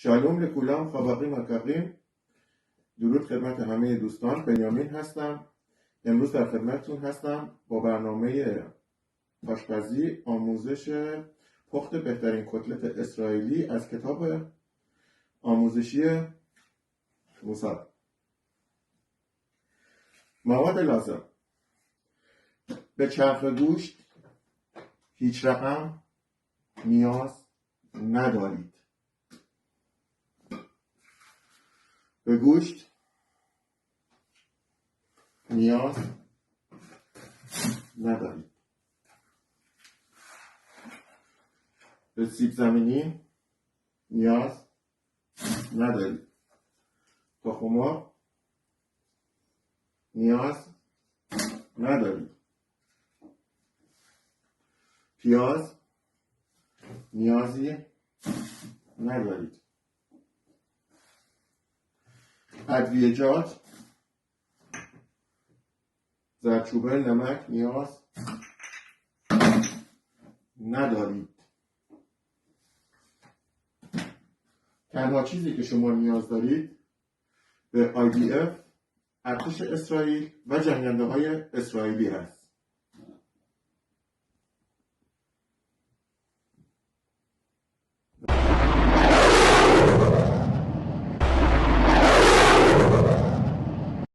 شالوم لکولام خابقیم اکاقیم. درود خدمت همه دوستان. بنیامین هستم. امروز در خدمتتون هستم با برنامه آشپزی آموزش پخت بهترین کتلت اسرائیلی از کتاب آموزشی موساد. مواد لازم: به چرخ گوشت هیچ رقم نیاز ندارید. به گوشت نیاز ندارید. به سیب زمینی نیاز ندارید. تخم مرغ نیاز ندارید. پیاز نیازی ندارید. ادویه‌جات زردچوبه نمک نیاز ندارید. تنها چیزی که شما نیاز دارید به IDF، ارتش اسرائیل و جنگنده‌های اسرائیلی هست.